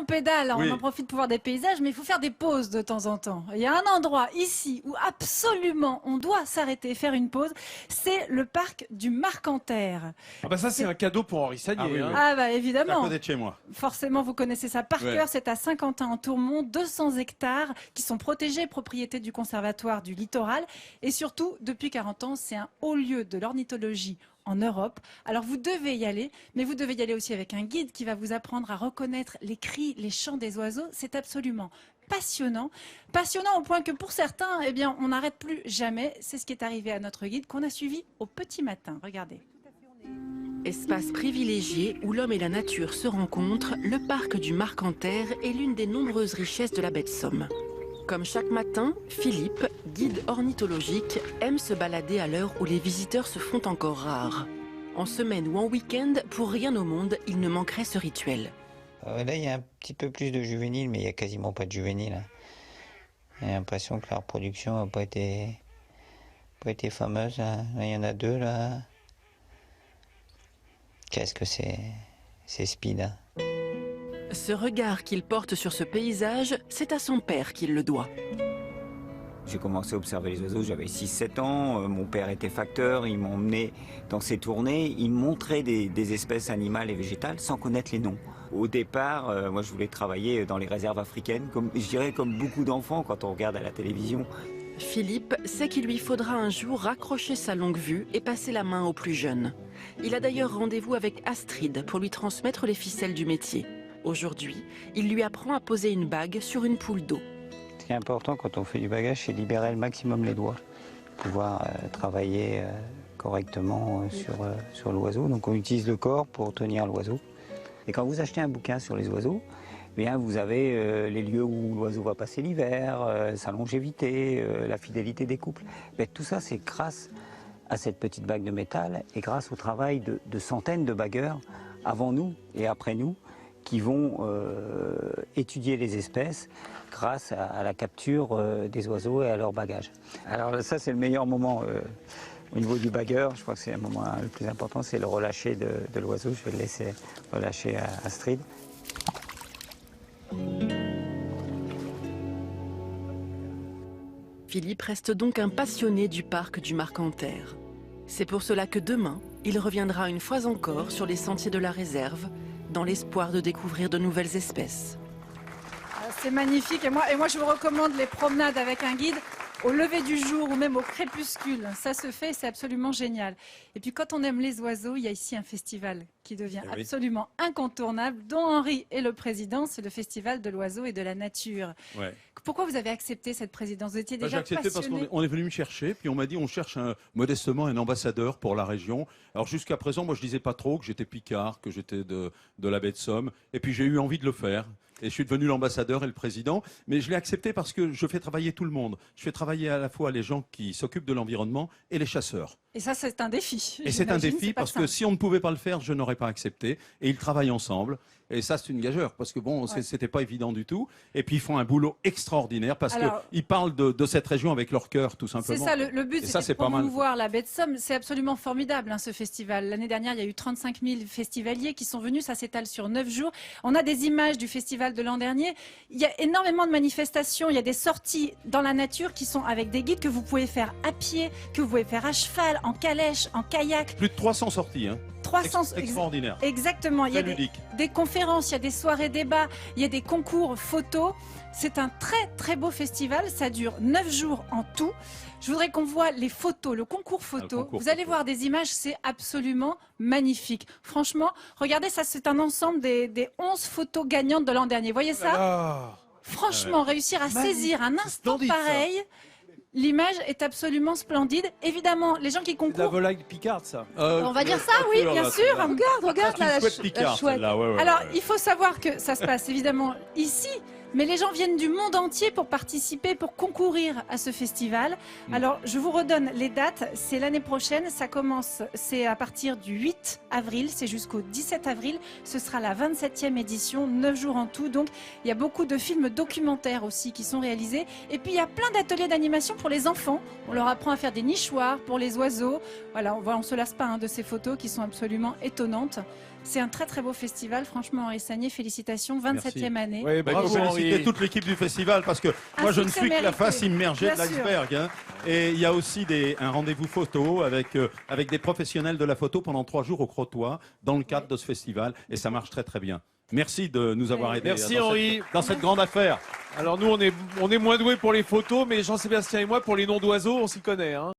on pédale, Oui. on en profite pour voir des paysages, mais il faut faire des pauses de temps en temps. Il y a un endroit ici où absolument on doit s'arrêter et faire une pause, c'est le parc du Marcanterre. Ah bah ça, c'est un cadeau pour Henri Sagnier. Ah oui, hein. oui. Ah bah C'est à évidemment, côté de chez moi. forcément vous connaissez ça par Ouais. cœur, c'est à Saint-Quentin-en-Tourmont, 200 hectares qui sont protégés, propriété du Conservatoire du Littoral. Et surtout, depuis 40 ans, c'est un haut lieu de l'ornithologie en Europe. Alors vous devez y aller, mais vous devez y aller aussi avec un guide qui va vous apprendre à reconnaître les cris, les chants des oiseaux. C'est absolument passionnant. Passionnant au point que pour certains, eh bien, on n'arrête plus jamais. C'est ce qui est arrivé à notre guide qu'on a suivi au petit matin. Regardez. Espace privilégié où l'homme et la nature se rencontrent, le parc du Marcanterre est l'une des nombreuses richesses de la baie de Somme. Comme chaque matin, Philippe, guide ornithologique, aime se balader à l'heure où les visiteurs se font encore rares. En semaine ou en week-end, pour rien au monde, il ne manquerait ce rituel. Là, il y a un petit peu plus de juvéniles, mais il n'y a quasiment pas de juvéniles. Hein. J'ai l'impression que la reproduction n'a pas été fameuse. Hein. Là, il y en a 2, là. Qu'est-ce que c'est speed, hein. Ce regard qu'il porte sur ce paysage, c'est à son père qu'il le doit. J'ai commencé à observer les oiseaux, j'avais 6-7 ans. Mon père était facteur, il m'emmenait dans ses tournées. Il me montrait des espèces animales et végétales sans connaître les noms. Au départ, moi je voulais travailler dans les réserves africaines, je dirais comme beaucoup d'enfants quand on regarde à la télévision. Philippe sait qu'il lui faudra un jour raccrocher sa longue vue et passer la main aux plus jeunes. Il a d'ailleurs rendez-vous avec Astrid pour lui transmettre les ficelles du métier. Aujourd'hui, il lui apprend à poser une bague sur une poule d'eau. Ce qui est important quand on fait du bagage, c'est libérer le maximum les doigts, pouvoir travailler correctement sur l'oiseau. Donc on utilise le corps pour tenir l'oiseau. Et quand vous achetez un bouquin sur les oiseaux, eh bien, vous avez les lieux où l'oiseau va passer l'hiver, sa longévité, la fidélité des couples. Mais tout ça, c'est grâce à cette petite bague de métal et grâce au travail de centaines de bagueurs avant nous et après nous qui vont étudier les espèces grâce à la capture des oiseaux et à leur bagage. Alors ça, c'est le meilleur moment au niveau du bagueur. Je crois que c'est le moment le plus important, c'est le relâcher de l'oiseau. Je vais le laisser relâcher à Astrid. Philippe reste donc un passionné du parc du Marcanterre. C'est pour cela que demain, il reviendra une fois encore sur les sentiers de la réserve, dans l'espoir de découvrir de nouvelles espèces. C'est magnifique et moi je vous recommande les promenades avec un guide au lever du jour ou même au crépuscule. Ça se fait, c'est absolument génial. Et puis quand on aime les oiseaux, il y a ici un festival qui devient Eh oui. absolument incontournable, dont Henri est le président, c'est le Festival de l'oiseau et de la nature. Ouais. Pourquoi vous avez accepté cette présidence? Vous étiez Bah, déjà j'ai accepté parce passionné. qu'on est venu me chercher, puis on m'a dit on cherche modestement un ambassadeur pour la région. Alors jusqu'à présent, moi je disais pas trop que j'étais picard, que j'étais de la baie de Somme, et puis j'ai eu envie de le faire. Et je suis devenu l'ambassadeur et le président, mais je l'ai accepté parce que je fais travailler tout le monde. Je fais travailler à la fois les gens qui s'occupent de l'environnement et les chasseurs. Et ça, c'est un défi. Et c'est un j'imagine, défi c'est pas parce que simple. si on ne pouvait pas le faire, je n'aurais pas accepté. Et ils travaillent ensemble. Et ça, c'est une gageure parce que bon, Ouais. c'était pas évident du tout. Et puis ils font un boulot extraordinaire parce Alors- qu'ils parlent de cette région avec leur cœur, tout C'est simplement. ça, le but, Et ça, c'est c'est de pas mal. promouvoir la baie de Somme. C'est absolument formidable, hein, ce festival. L'année dernière, il y a eu 35 000 festivaliers qui sont venus. Ça s'étale sur 9 jours. On a des images du festival de l'an dernier. Il y a énormément de manifestations. Il y a des sorties dans la nature qui sont avec des guides que vous pouvez faire à pied, que vous pouvez faire à cheval, en calèche, en kayak. Plus de 300 sorties, hein. 300... Extraordinaire. Exactement. Il y a Très ludique. des conférences, il y a des soirées débats, il y a des concours photos. C'est un très très beau festival, ça dure 9 jours en tout. Je voudrais qu'on voit les photos, le concours photo. concours Vous allez photo. voir des images, c'est absolument magnifique. Franchement, regardez, ça c'est un ensemble des 11 photos gagnantes de l'an dernier. Voyez ça? Ah. Franchement, réussir à saisir un instant splendide, ça. pareil, l'image est absolument splendide. Évidemment, les gens qui C'est de la concourent... volaille picarde, ça. On va dire ça, oui, bien sûr. Regarde là, Chouette Picard, chouette. celle-là, ouais, ouais, Alors, ouais. il faut savoir que ça se passe évidemment ici, mais les gens viennent du monde entier pour participer, pour concourir à ce festival. Alors, je vous redonne les dates. C'est l'année prochaine. Ça commence, c'est à partir du 8 avril. C'est jusqu'au 17 avril. Ce sera la 27e édition, 9 jours en tout. Donc, il y a beaucoup de films documentaires aussi qui sont réalisés. Et puis, il y a plein d'ateliers d'animation pour les enfants. On leur apprend à faire des nichoirs pour les oiseaux. Voilà, on se lasse pas hein, de ces photos qui sont absolument étonnantes. C'est un très très beau festival. Franchement, Henri Sagné, félicitations. 27e année. Oui, Il faut bravo féliciter Henri. toute l'équipe du festival parce que Un moi je ne succès suis que la mérité. face immergée de Bien sûr. l'iceberg. Hein. Et il y a aussi un rendez-vous photo avec des professionnels de la photo pendant 3 jours au Crotoy dans le cadre de ce festival et ça marche très très bien. Merci de nous avoir Oui. aidés Merci Henri. dans cette grande affaire. Alors nous on est moins doués pour les photos, mais Jean-Sébastien et moi pour les noms d'oiseaux on s'y connaît. Hein.